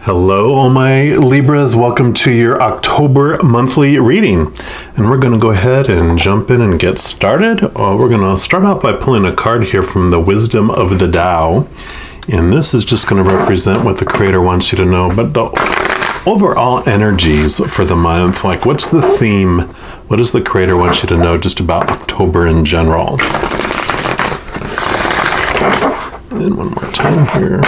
Hello, all my Libras. Welcome to your October monthly reading. And we're going to go ahead and jump in and get started. We're going to start off by pulling a card here from the Wisdom of the Tao. And this is just going to represent what the Creator wants you to know, but the overall energies for the month. Like, what's the theme? What does the Creator want you to know just about October in general? And one more time here.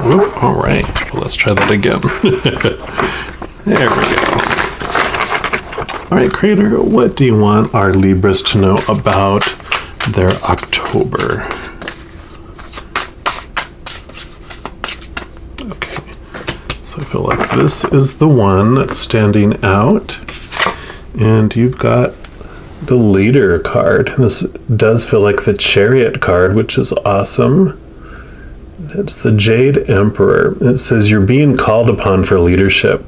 Oop, all right, well, let's try that again. There we go. All right, Creator, what do you want our Libras to know about their October? Okay, so I feel like this is the one that's standing out. And you've got the Leader card. This does feel like the Chariot card, which is awesome. It's the Jade Emperor. It says you're being called upon for leadership.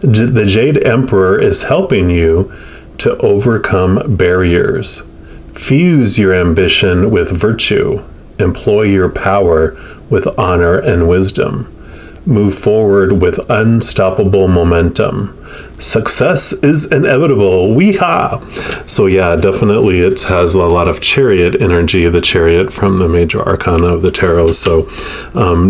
The Jade Emperor is helping you to overcome barriers. Fuse your ambition with virtue. Employ your power with honor and wisdom. Move forward with unstoppable momentum. Success is inevitable. Wee-ha! So yeah, definitely it has a lot of Chariot energy, the Chariot from the major arcana of the tarot. So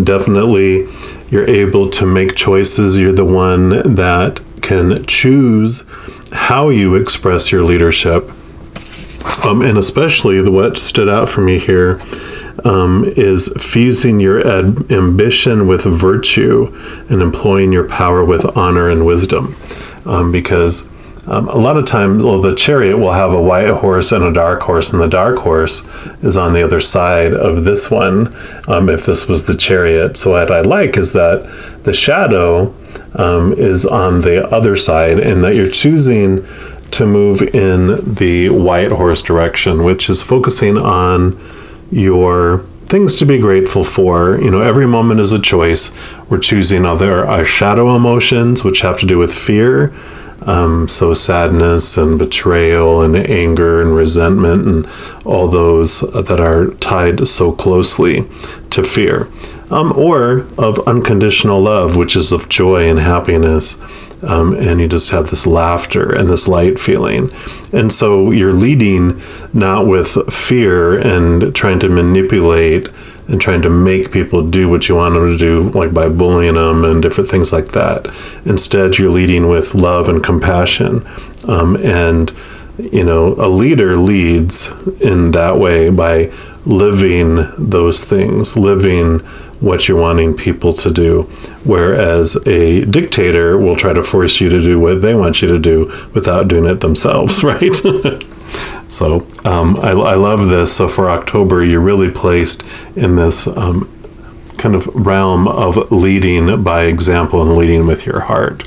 definitely you're able to make choices. You're the one that can choose how you express your leadership. And especially what stood out for me here is fusing your ambition with virtue and employing your power with honor and wisdom. Because a lot of times, the Chariot will have a white horse and a dark horse, and the dark horse is on the other side of this one, if this was the Chariot. So what I like is that the shadow is on the other side, and that you're choosing to move in the white horse direction, which is focusing on your things to be grateful for. You know, every moment is a choice. We're choosing our shadow emotions, which have to do with fear. So sadness and betrayal and anger and resentment and all those that are tied so closely to fear. Or of unconditional love, which is of joy and happiness. And you just have this laughter and this light feeling. And so you're leading not with fear and trying to manipulate and trying to make people do what you want them to do, like by bullying them and different things like that. Instead, you're leading with love and compassion. And, you know, a leader leads in that way by living those things, living what you're wanting people to do. Whereas a dictator will try to force you to do what they want you to do without doing it themselves, right? So I love this. So for October, you're really placed in this kind of realm of leading by example and leading with your heart.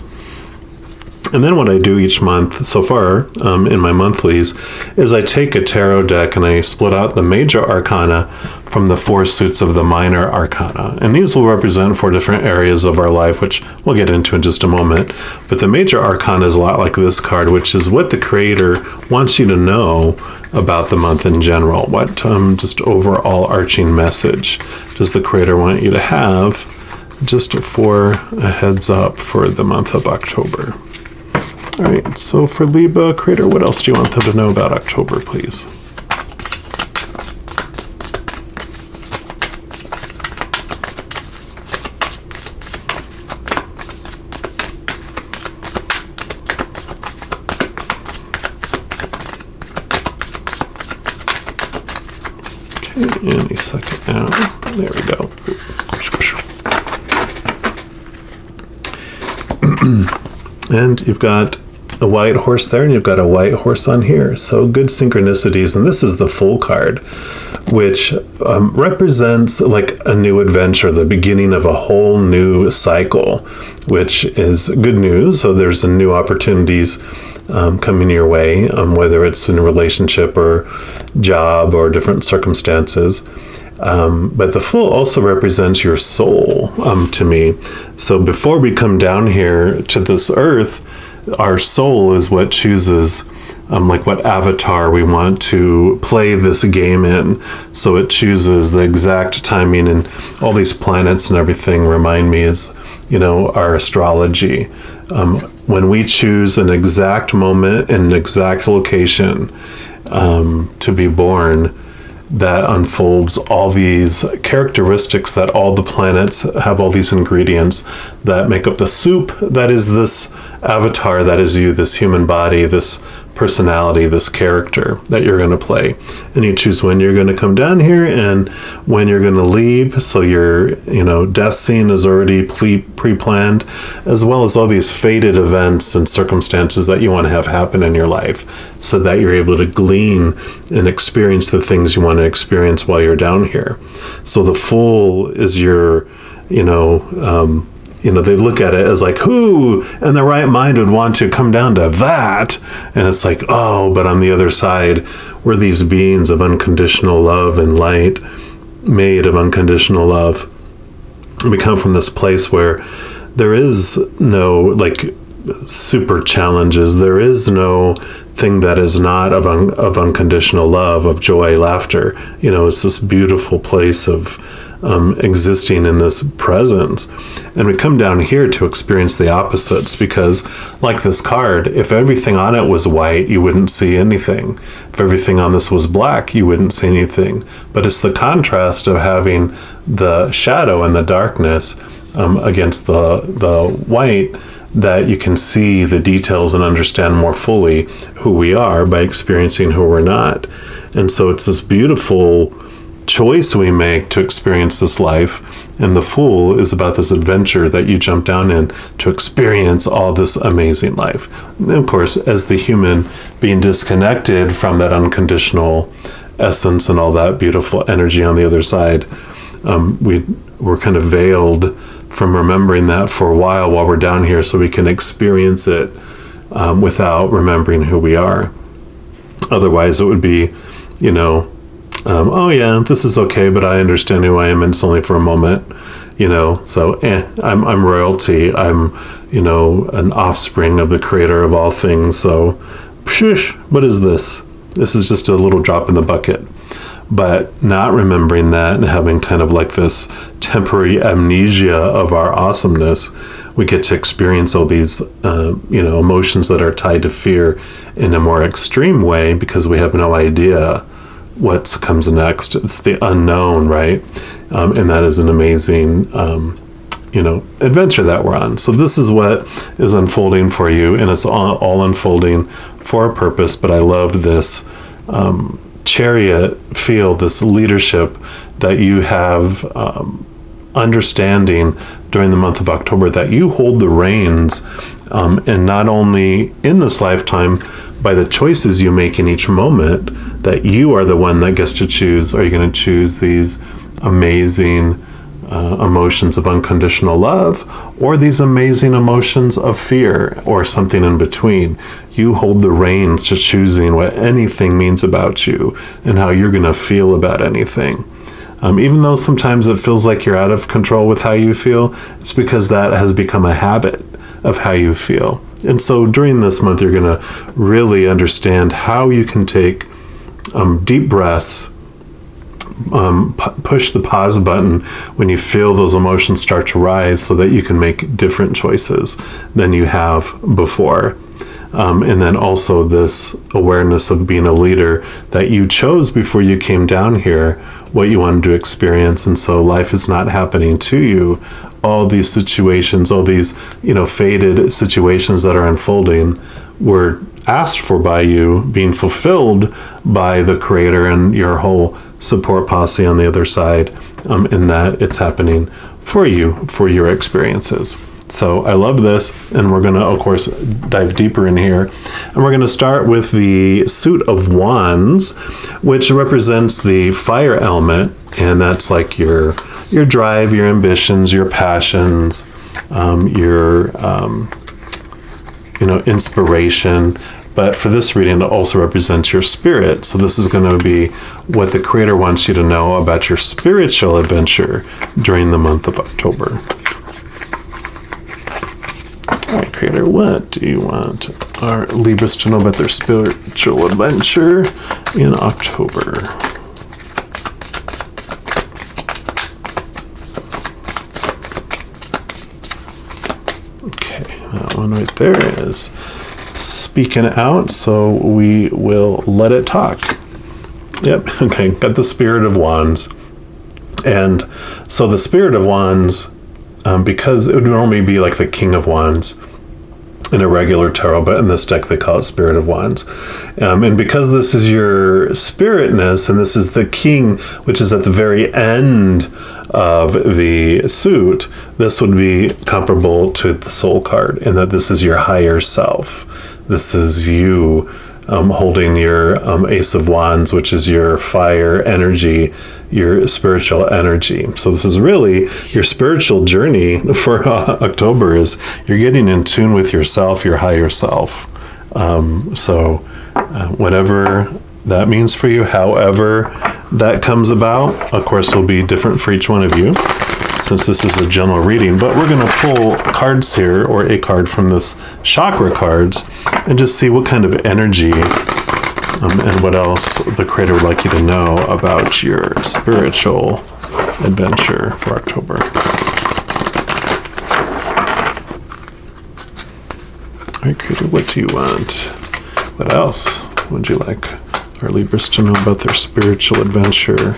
And then what I do each month so far in my monthlies is I take a tarot deck and I split out the major arcana from the four suits of the minor arcana. And these will represent four different areas of our life, which we'll get into in just a moment. But the major arcana is a lot like this card, which is what the Creator wants you to know about the month in general. What just overall arching message does the Creator want you to have just for a heads up for the month of October? All right, so for Libra, Creator, what else do you want them to know about October, please? Okay, any second now. There we go. And you've got a white horse there, and you've got a white horse on here. So good synchronicities. And this is the Fool card, which represents like a new adventure, the beginning of a whole new cycle, which is good news. So there's new opportunities coming your way, whether it's in a relationship or job or different circumstances. But the Fool also represents your soul to me. So before we come down here to this earth, our soul is what chooses like what avatar we want to play this game in. So it chooses the exact timing, and all these planets and everything remind me is, our astrology. When we choose an exact moment and an exact location to be born, that unfolds all these characteristics, that all the planets have all these ingredients that make up the soup that is this avatar, that is you, this human body, this personality, this character that you're going to play. And you choose when you're going to come down here and when you're going to leave. So your death scene is already pre-planned, as well as all these fated events and circumstances that you want to have happen in your life, so that you're able to glean and experience the things you want to experience while you're down here. So the Fool is your, they look at it as like, who in the right mind would want to come down to that? And it's like, oh, but on the other side, we're these beings of unconditional love and light, made of unconditional love. And we come from this place where there is no super challenges. There is no thing that is not of unconditional love, of joy, laughter. It's this beautiful place of existing in this presence. And we come down here to experience the opposites, because like this card, if everything on it was white, you wouldn't see anything. If everything on this was black, you wouldn't see anything. But it's the contrast of having the shadow and the darkness against the white, that you can see the details and understand more fully who we are by experiencing who we're not. And so it's this beautiful choice we make to experience this life. And the Fool is about this adventure that you jump down in to experience all this amazing life. And of course, as the human being disconnected from that unconditional essence and all that beautiful energy on the other side, we're kind of veiled from remembering that for a while we're down here, so we can experience it without remembering who we are. Otherwise, it would be, oh yeah, this is okay, but I understand who I am, and it's only for a moment, so I'm royalty. I'm, an offspring of the creator of all things. So, shush, what is this? This is just a little drop in the bucket. But not remembering that and having kind of like this temporary amnesia of our awesomeness, we get to experience all these, emotions that are tied to fear in a more extreme way, because we have no idea what comes next. It's the unknown, right? And that is an amazing, adventure that we're on. So this is what is unfolding for you, and it's all unfolding for a purpose. But I love this chariot feel, this leadership that you have, understanding during the month of October, that you hold the reins, and not only in this lifetime, by the choices you make in each moment, that you are the one that gets to choose. Are you going to choose these amazing emotions of unconditional love, or these amazing emotions of fear, or something in between? You hold the reins to choosing what anything means about you and how you're going to feel about anything. Even though sometimes it feels like you're out of control with how you feel, it's because that has become a habit of how you feel. And so during this month, you're going to really understand how you can take deep breaths, push the pause button when you feel those emotions start to rise, so that you can make different choices than you have before. And then also this awareness of being a leader, that you chose before you came down here what you wanted to experience. And so life is not happening to you. All these situations, all these, fated situations that are unfolding were asked for by you, being fulfilled by the creator and your whole support posse on the other side, in that it's happening for you, for your experiences. So I love this, and we're going to, of course, dive deeper in here. And we're going to start with the Suit of Wands, which represents the fire element, and that's like your drive, your ambitions, your passions, your inspiration. But for this reading, it also represents your spirit. So this is going to be what the creator wants you to know about your spiritual adventure during the month of October. All right, Creator, what do you want our Libras to know about their spiritual adventure in October? Okay, that one right there is speaking out, so we will let it talk. Yep, okay, got the Spirit of Wands. And so the Spirit of Wands, because it would normally be like the King of Wands in a regular tarot, but in this deck they call it Spirit of Wands. And because this is your spiritness, and this is the King, which is at the very end of the suit, this would be comparable to the Soul card, in that this is your higher self. This is you holding your Ace of Wands, which is your fire energy, your spiritual energy. So this is really your spiritual journey for October, is you're getting in tune with yourself, your higher self. Whatever that means for you, however that comes about, of course, will be different for each one of you, since this is a general reading. But we're going to pull cards here, or a card from this chakra cards, and just see what kind of energy and what else the Creator would like you to know about your spiritual adventure for October. All right, Creator, what do you want? What else would you like our Libras to know about their spiritual adventure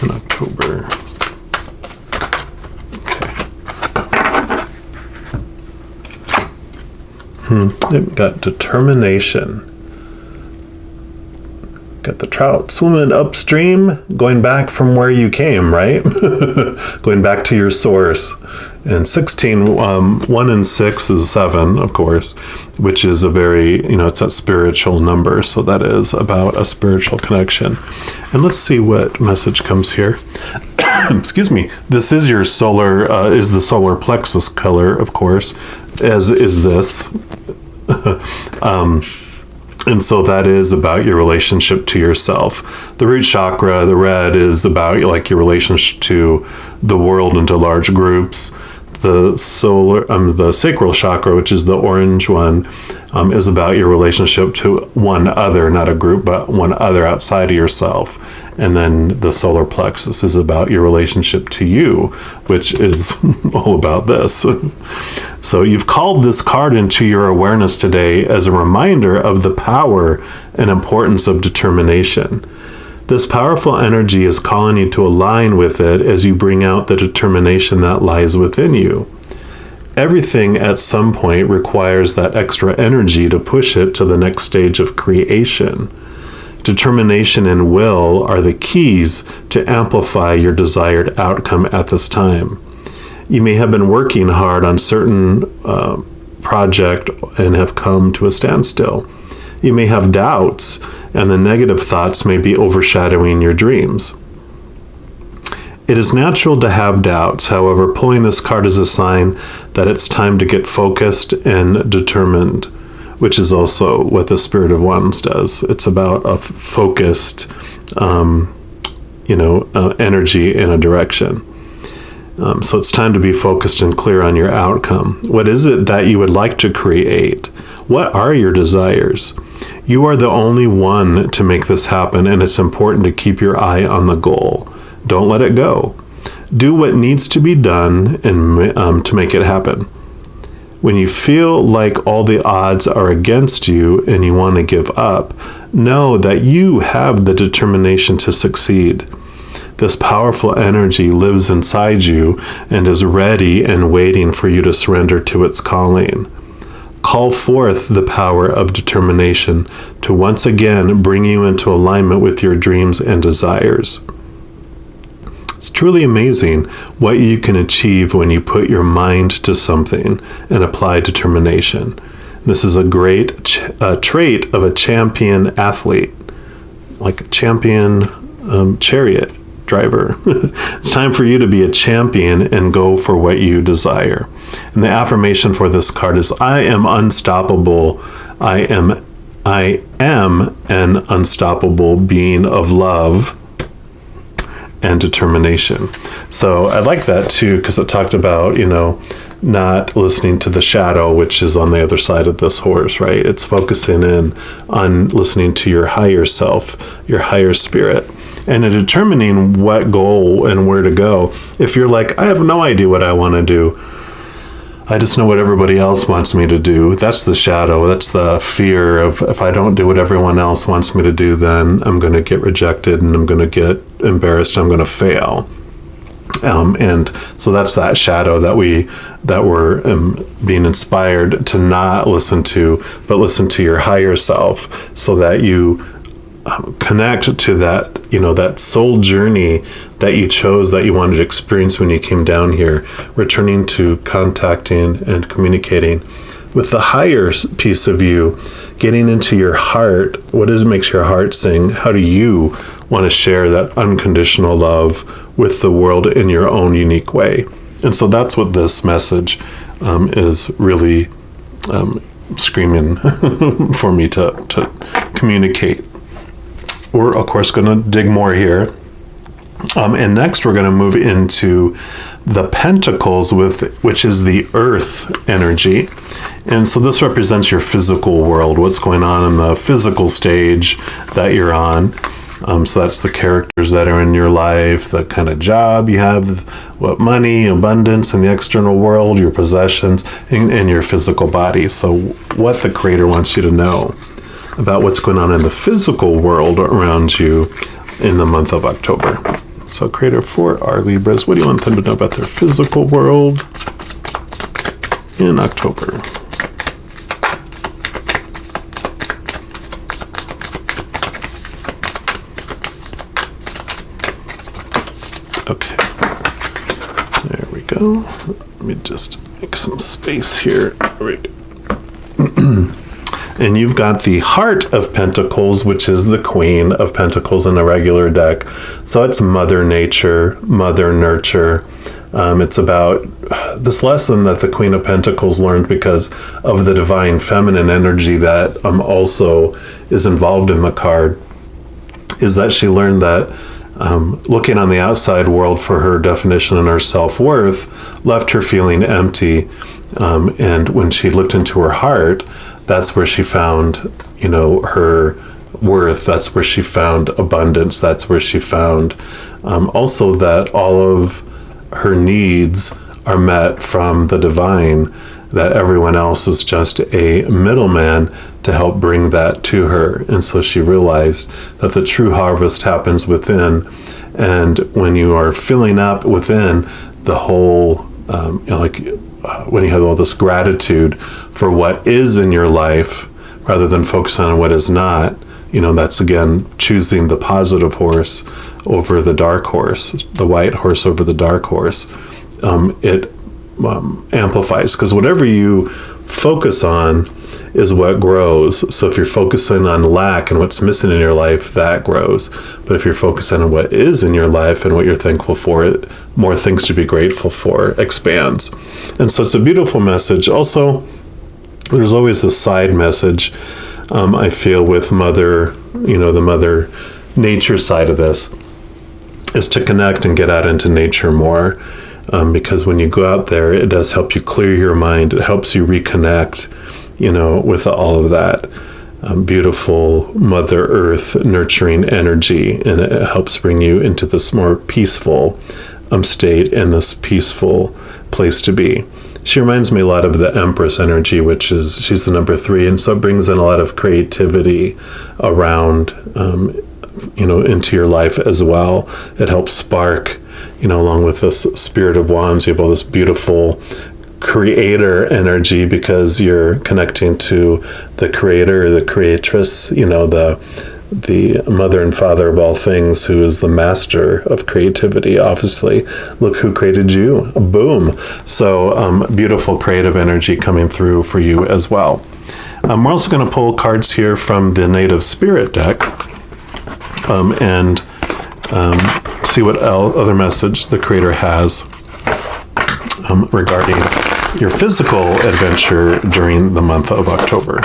in October? It got determination. Got the trout swimming upstream, going back from where you came, right? Going back to your source. And 16, 1 and 6 is 7, of course, which is a very, it's a spiritual number. So that is about a spiritual connection. And let's see what message comes here. Excuse me. This is your solar, is the solar plexus color, of course, as is this. And so that is about your relationship to yourself. The root chakra, the red, is about like your relationship to the world and to large groups. The the sacral chakra, which is the orange one, is about your relationship to one other, not a group, but one other outside of yourself. And then the solar plexus is about your relationship to you, which is all about this. So you've called this card into your awareness today as a reminder of the power and importance of determination. This powerful energy is calling you to align with it as you bring out the determination that lies within you. Everything at some point requires that extra energy to push it to the next stage of creation. Determination and will are the keys to amplify your desired outcome at this time. You may have been working hard on certain project and have come to a standstill. You may have doubts, and the negative thoughts may be overshadowing your dreams. It is natural to have doubts. However, pulling this card is a sign that it's time to get focused and determined, which is also what the Spirit of Wands does. It's about a focused, energy in a direction. So it's time to be focused and clear on your outcome. What is it that you would like to create? What are your desires? You are the only one to make this happen, and it's important to keep your eye on the goal. Don't let it go. Do what needs to be done and to make it happen. When you feel like all the odds are against you and you want to give up, know that you have the determination to succeed. This powerful energy lives inside you and is ready and waiting for you to surrender to its calling. Call forth the power of determination to once again bring you into alignment with your dreams and desires. It's truly amazing what you can achieve when you put your mind to something and apply determination. This is a great trait of a champion athlete, like a champion chariot driver. It's time for you to be a champion and go for what you desire. And the affirmation for this card is, I am unstoppable. I am an unstoppable being of love and determination. So I like that too, because it talked about, not listening to the shadow, which is on the other side of this horse, right? It's focusing in on listening to your higher self, your higher spirit, and in determining what goal and where to go. If you're like, I have no idea what I want to do, I just know what everybody else wants me to do. That's the shadow. That's the fear of, if I don't do what everyone else wants me to do, then I'm going to get rejected and I'm going to get embarrassed. I'm going to fail. And so that's that shadow that we're being inspired to not listen to, but listen to your higher self, so that you connect to that, that soul journey that you chose, that you wanted to experience when you came down here, returning to contacting and communicating with the higher piece of you, getting into your heart. What makes your heart sing? How do you want to share that unconditional love with the world in your own unique way? And so that's what this message is really screaming for me to communicate. We're, of course, going to dig more here. And next, we're going to move into the pentacles, which is the earth energy. And so this represents your physical world, what's going on in the physical stage that you're on. So that's the characters that are in your life, the kind of job you have, what money, abundance in the external world, your possessions, and your physical body. So what the Creator wants you to know about what's going on in the physical world around you in the month of October. So Creator, for our Libras, what do you want them to know about their physical world in October? Okay, there we go. Let me just make some space here. There we go. And you've got the Heart of Pentacles, which is the Queen of Pentacles in a regular deck. So it's Mother Nature, Mother Nurture. It's about this lesson that the Queen of Pentacles learned because of the divine feminine energy that also is involved in the card, is that she learned that looking on the outside world for her definition and her self-worth left her feeling empty. And when she looked into her heart, that's where she found, her worth. That's where she found abundance. That's where she found also that all of her needs are met from the divine, that everyone else is just a middleman to help bring that to her. And so she realized that the true harvest happens within. And when you are filling up within, the whole, when you have all this gratitude for what is in your life, rather than focusing on what is not, that's again choosing the positive horse over the dark horse, the white horse over the dark horse. It amplifies, because whatever you focus on is what grows. So if you're focusing on lack and what's missing in your life, that grows. But if you're focusing on what is in your life and what you're thankful for, more things to be grateful for expands. And so it's a beautiful message. Also, there's always the side message, I feel, with Mother, the Mother Nature side of this, is to connect and get out into nature more. Because when you go out there, it does help you clear your mind. It helps you reconnect, with all of that beautiful Mother Earth nurturing energy. And it helps bring you into this more peaceful state and this peaceful place to be. She reminds me a lot of the Empress energy, which is, she's the number 3. And so it brings in a lot of creativity around, into your life as well. It helps spark, along with this Spirit of Wands, you have all this beautiful creator energy, because you're connecting to the creator, the creatress, the mother and father of all things, who is the master of creativity. Obviously, look who created you. Boom. So beautiful creative energy coming through for you as well. We're also going to pull cards here from the Native Spirit deck, and see what other message the Creator has regarding your physical adventure during the month of October.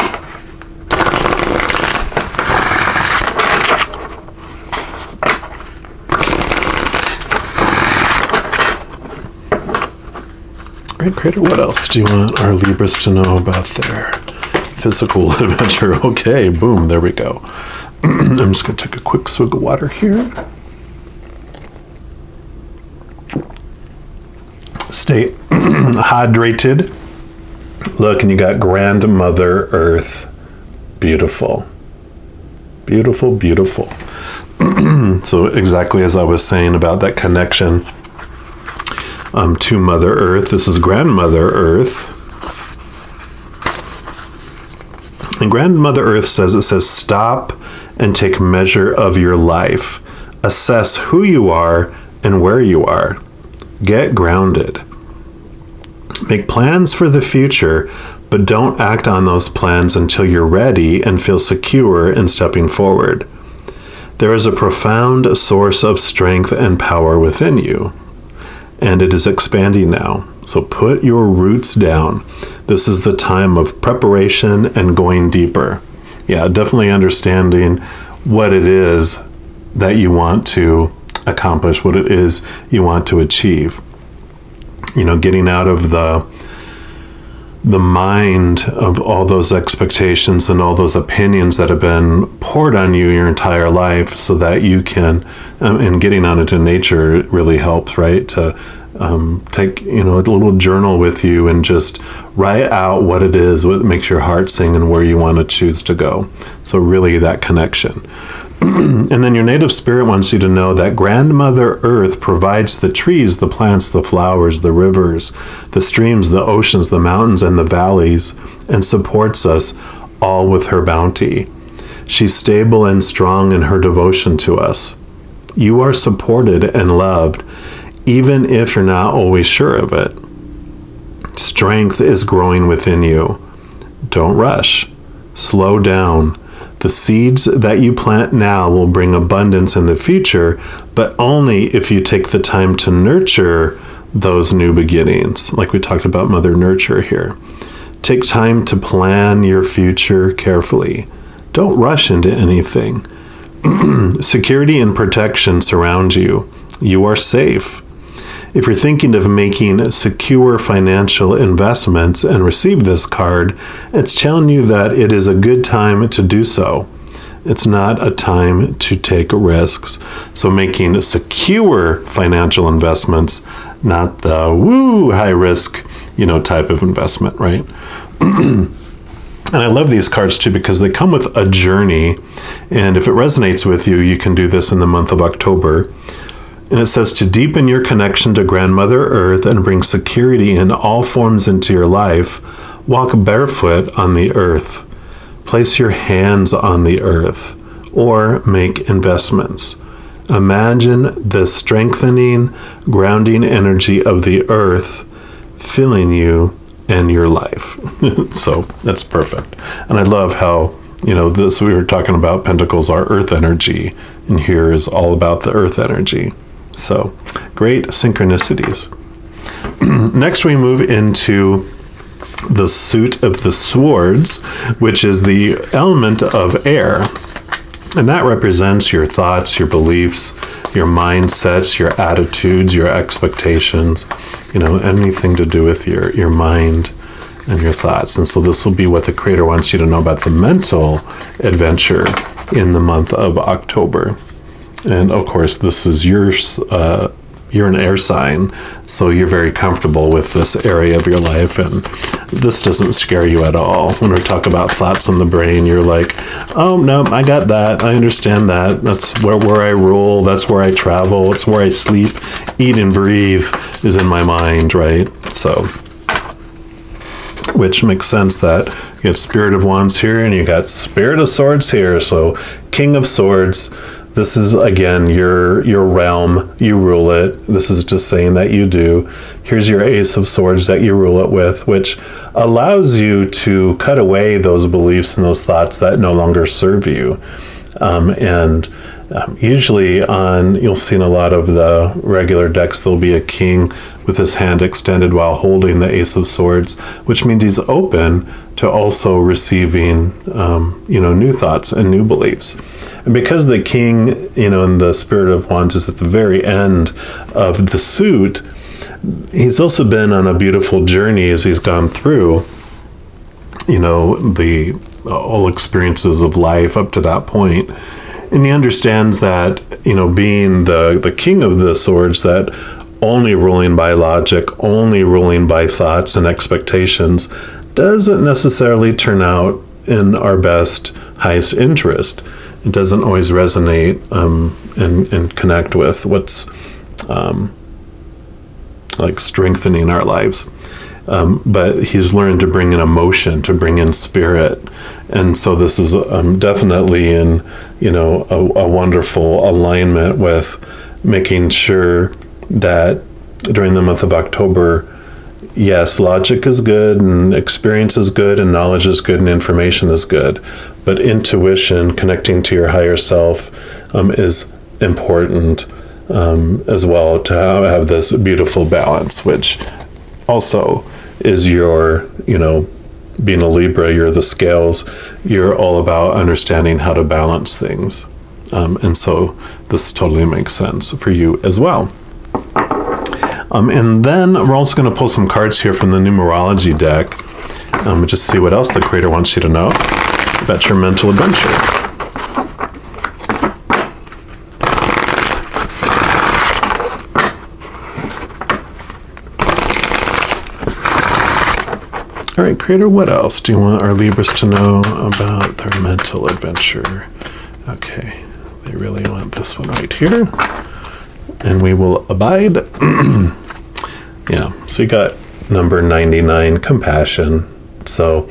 Great Creator, what else do you want our Libras to know about their physical adventure? Okay, boom, there we go. I'm just going to take a quick swig of water here. Stay hydrated. Look, and you got Grandmother Earth. Beautiful. Beautiful, beautiful. So exactly as I was saying about that connection to Mother Earth, this is Grandmother Earth. And Grandmother Earth says, stop and take measure of your life. Assess who you are and where you are. Get grounded. Make plans for the future, but don't act on those plans until you're ready and feel secure in stepping forward. There is a profound source of strength and power within you, and it is expanding now. So put your roots down. This is the time of preparation and going deeper. Yeah, definitely understanding what it is that you want to accomplish, what it is you want to achieve. You know, getting out of the mind of all those expectations and all those opinions that have been poured on you your entire life, so that you can, and getting out into nature really helps, right? To take, a little journal with you and just write out what it is, what makes your heart sing, and where you want to choose to go. So really that connection. And then your native spirit wants you to know that Grandmother Earth provides the trees, the plants, the flowers, the rivers, the streams, the oceans, the mountains, and the valleys, and supports us all with her bounty. She's stable and strong in her devotion to us. You are supported and loved, even if you're not always sure of it. Strength is growing within you. Don't rush. Slow down. The seeds that you plant now will bring abundance in the future, but only if you take the time to nurture those new beginnings, like we talked about Mother Nurture here. Take time to plan your future carefully. Don't rush into anything. Security and protection surround you. You are safe. If you're thinking of making secure financial investments and receive this card, it's telling you that it is a good time to do so. It's not a time to take risks. So making secure financial investments, not the high risk, type of investment, right? And I love these cards too, because they come with a journey. And if it resonates with you, you can do this in the month of October. And it says to deepen your connection to Grandmother Earth and bring security in all forms into your life, walk barefoot on the earth. Place your hands on the earth or make investments. Imagine the strengthening, grounding energy of the earth filling you and your life. So that's perfect. And I love how, this, we were talking about Pentacles are earth energy, and here is all about the earth energy. So great synchronicities. Next, we move into the suit of the swords, which is the element of air. And that represents your thoughts, your beliefs, your mindsets, your attitudes, your expectations, anything to do with your mind and your thoughts. And so this will be what the Creator wants you to know about the mental adventure in the month of October. And of course, this is yours. You're an air sign, so you're very comfortable with this area of your life, and this doesn't scare you at all. When we talk about thoughts in the brain, you're like, oh, no, I got that. I understand that. That's where I rule. That's where I travel. It's where I sleep, eat, and breathe is in my mind, right? So, which makes sense that you got Spirit of Wands here, and you got Spirit of Swords here. So, King of Swords. This is, again, your realm. You rule it. This is just saying that you do. Here's your Ace of Swords that you rule it with, which allows you to cut away those beliefs and those thoughts that no longer serve you. Usually you'll see in a lot of the regular decks, there'll be a king with his hand extended while holding the Ace of Swords, which means he's open to also receiving, new thoughts and new beliefs. And because the king, in the Spirit of Wands is at the very end of the suit, he's also been on a beautiful journey as he's gone through, the all experiences of life up to that point. And he understands that, being the king of the swords, that only ruling by logic, only ruling by thoughts and expectations doesn't necessarily turn out in our best, highest interest. It doesn't always resonate and connect with what's like strengthening our lives. But he's learned to bring in emotion, to bring in spirit. And so this is definitely in, a wonderful alignment with making sure that during the month of October, yes, logic is good and experience is good and knowledge is good and information is good. But intuition, connecting to your higher self, is important as well, to have this beautiful balance, which also is your, being a Libra, you're the scales, you're all about understanding how to balance things. And so this totally makes sense for you as well. And then we're also going to pull some cards here from the numerology deck. Just see what else the creator wants you to know about your mental adventure. All right, creator, what else do you want our Libras to know about their mental adventure? Okay, they really want this one right here. And we will abide. Yeah, so you got number 99, compassion. So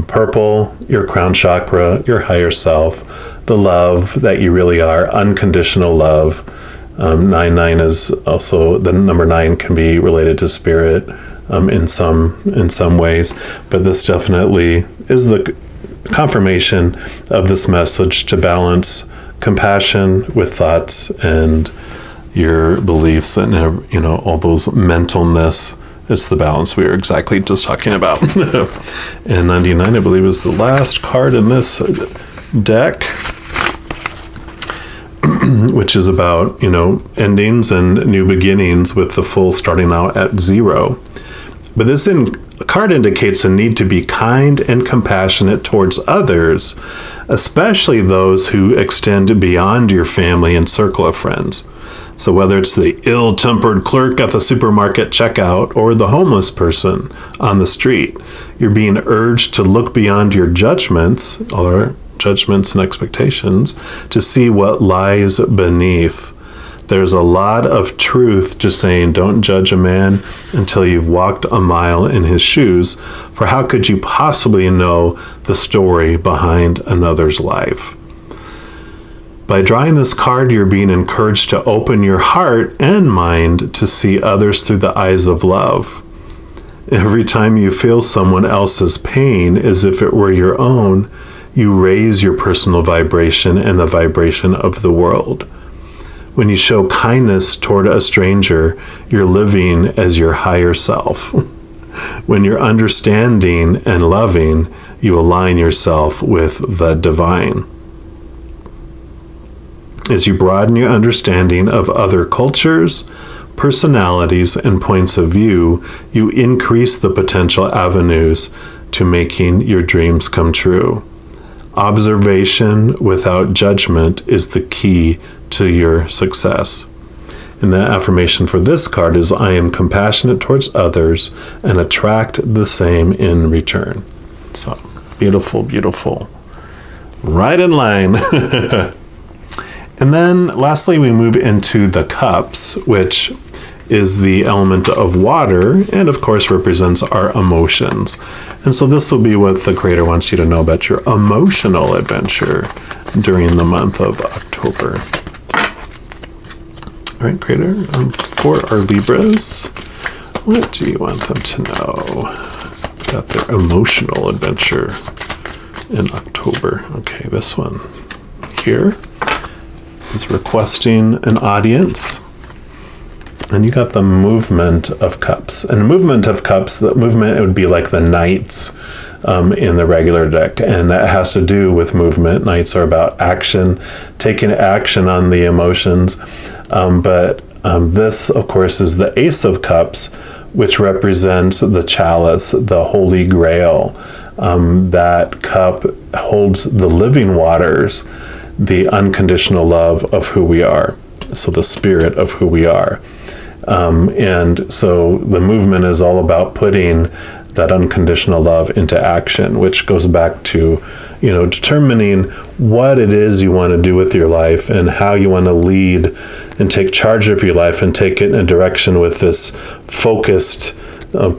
purple, your crown chakra, your higher self, the love that you really are, unconditional love. 99 is also, the number 9 can be related to spirit in some ways, but this definitely is the confirmation of this message to balance compassion with thoughts and your beliefs and all those mentalness. It's the balance we were exactly just talking about. And 99, I believe, is the last card in this deck, which is about endings and new beginnings, with the full starting out at 0. But this card indicates a need to be kind and compassionate towards others, especially those who extend beyond your family and circle of friends. So whether it's the ill-tempered clerk at the supermarket checkout or the homeless person on the street, you're being urged to look beyond your judgments, or judgments and expectations, to see what lies beneath. There's a lot of truth to saying don't judge a man until you've walked a mile in his shoes, for how could you possibly know the story behind another's life? By drawing this card, you're being encouraged to open your heart and mind to see others through the eyes of love. Every time you feel someone else's pain as if it were your own, you raise your personal vibration and the vibration of the world. When you show kindness toward a stranger, you're living as your higher self. When you're understanding and loving, you align yourself with the divine. As you broaden your understanding of other cultures, personalities, and points of view, you increase the potential avenues to making your dreams come true. Observation without judgment is the key to your success. And the affirmation for this card is, I am compassionate towards others and attract the same in return. So beautiful, beautiful. Right in line. And then lastly, we move into the cups, which is the element of water and of course represents our emotions. And so this will be what the creator wants you to know about your emotional adventure during the month of October. All right, creator, for our Libras, what do you want them to know about their emotional adventure in October? Okay, this one here is requesting an audience. And you got the movement of cups. And movement of cups, the movement, it would be like the knights in the regular deck. And that has to do with movement. Knights are about action, taking action on the emotions. But This, of course, is the Ace of Cups, which represents the chalice, the Holy Grail. That cup holds the living waters, the unconditional love of who we are. So the spirit of who we are. And so the movement is all about putting that unconditional love into action, which goes back to, determining what it is you want to do with your life and how you want to lead and take charge of your life and take it in a direction with this focused,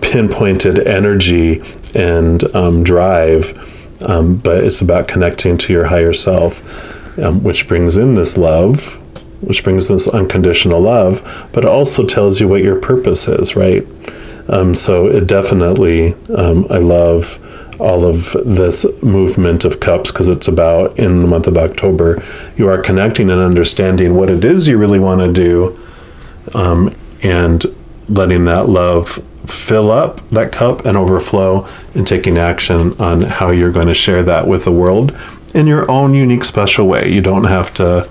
pinpointed energy and drive. But it's about connecting to your higher self, which brings in this love, which brings this unconditional love, but it also tells you what your purpose is, right? So it definitely, I love all of this movement of cups, because it's about, in the month of October, you are connecting and understanding what it is you really want to do, and letting that love fill up that cup and overflow, and taking action on how you're going to share that with the world in your own unique, special way. You don't have to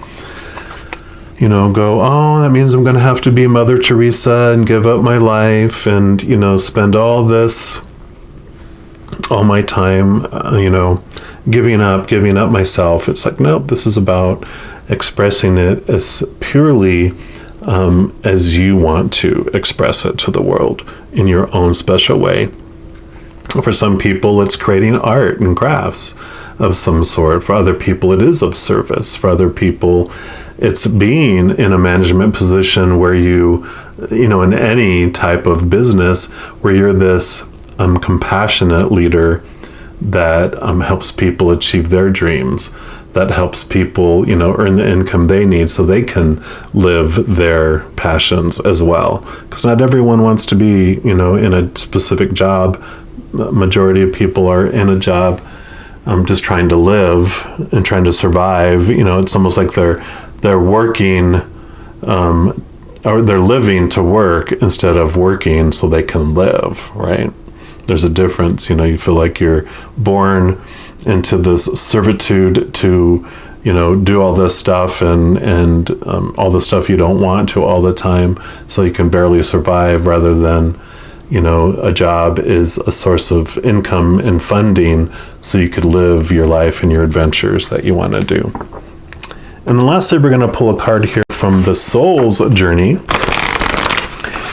go, oh, that means I'm going to have to be Mother Teresa and give up my life and, spend all my time, giving up myself. It's like, nope, this is about expressing it as purely as you want to express it to the world in your own special way. For some people, it's creating art and crafts of some sort. For other people, it is of service. For other people, it's being in a management position where you, in any type of business, where you're this compassionate leader that helps people achieve their dreams, that helps people, earn the income they need so they can live their passions as well. Because not everyone wants to be, in a specific job. The majority of people are in a job just trying to live and trying to survive. It's almost like they're working, or they're living to work instead of working so they can live, right? There's a difference. You feel like you're born into this servitude to, do all this stuff and all the stuff you don't want to all the time, so you can barely survive, rather than, a job is a source of income and funding so you could live your life and your adventures that you want to do. And then lastly, we're going to pull a card here from the Soul's Journey.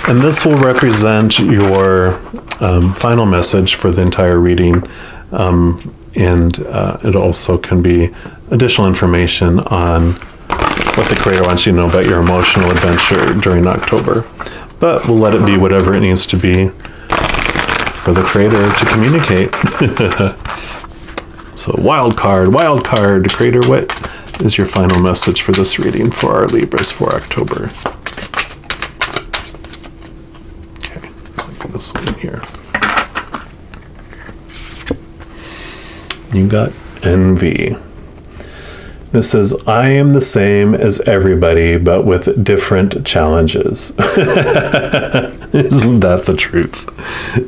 And this will represent your final message for the entire reading. And it also can be additional information on what the Creator wants you to know about your emotional adventure during October. But we'll let it be whatever it needs to be for the Creator to communicate. So wild card, Creator, what is your final message for this reading for our Libras for October? Okay, look at this one here. You got envy. This says, I am the same as everybody, but with different challenges. Isn't that the truth?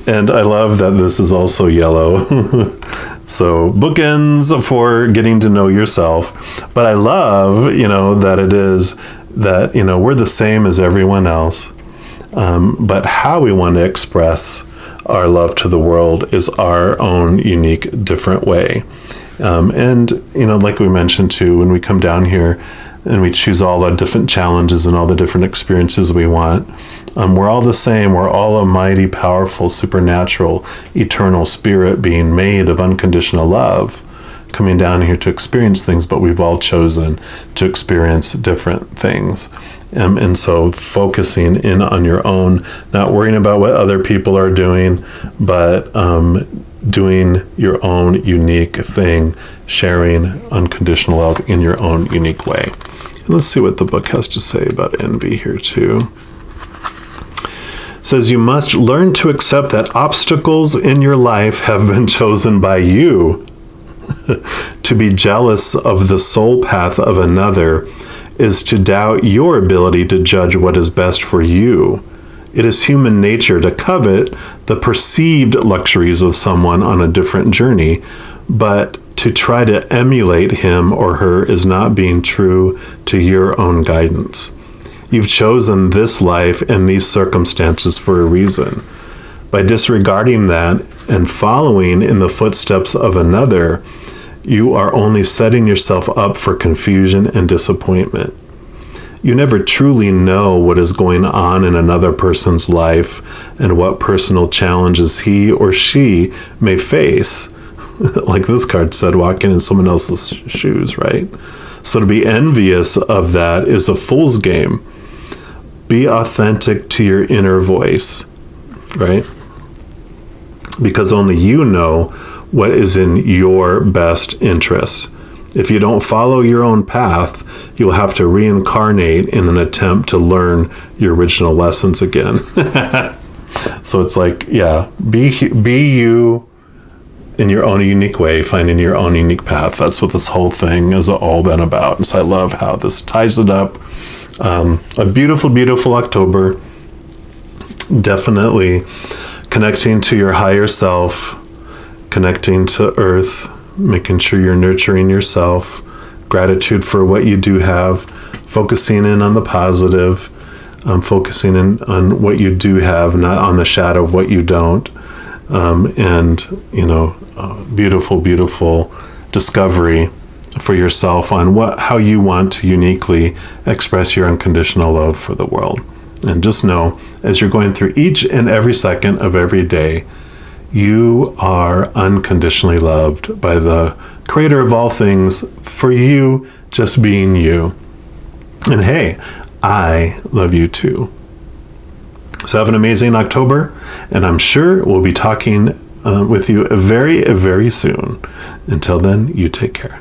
And I love that this is also yellow. So bookends for getting to know yourself. But I love, that it is that, we're the same as everyone else. But how we want to express our love to the world is our own unique, different way. And, like we mentioned too, when we come down here and we choose all the different challenges and all the different experiences we want, we're all the same. We're all a mighty, powerful, supernatural, eternal spirit being made of unconditional love, coming down here to experience things, but we've all chosen to experience different things. And so focusing in on your own, not worrying about what other people are doing, but doing your own unique thing, sharing unconditional love in your own unique way. And let's see what the book has to say about envy here too. It says, you must learn to accept that obstacles in your life have been chosen by you. To be jealous of the soul path of another is to doubt your ability to judge what is best for you. It is human nature to covet the perceived luxuries of someone on a different journey, but to try to emulate him or her is not being true to your own guidance. You've chosen this life and these circumstances for a reason. By disregarding that and following in the footsteps of another, you are only setting yourself up for confusion and disappointment. You never truly know what is going on in another person's life and what personal challenges he or she may face. Like this card said, walking in someone else's shoes, right? So to be envious of that is a fool's game. Be authentic to your inner voice, right? Because only you know what is in your best interest. If you don't follow your own path, you'll have to reincarnate in an attempt to learn your original lessons again. So it's like, yeah, be you in your own unique way, finding your own unique path. That's what this whole thing has all been about. And so I love how this ties it up. A beautiful, beautiful October. Definitely connecting to your higher self, connecting to earth, making sure you're nurturing yourself, gratitude for what you do have, focusing in on the positive, focusing in on what you do have, not on the shadow of what you don't. And, beautiful, beautiful discovery for yourself on how you want to uniquely express your unconditional love for the world. And just know, as you're going through each and every second of every day, you are unconditionally loved by the creator of all things for you just being you. And hey, I love you too. So have an amazing October, and I'm sure we'll be talking with you very, very soon. Until then, you take care.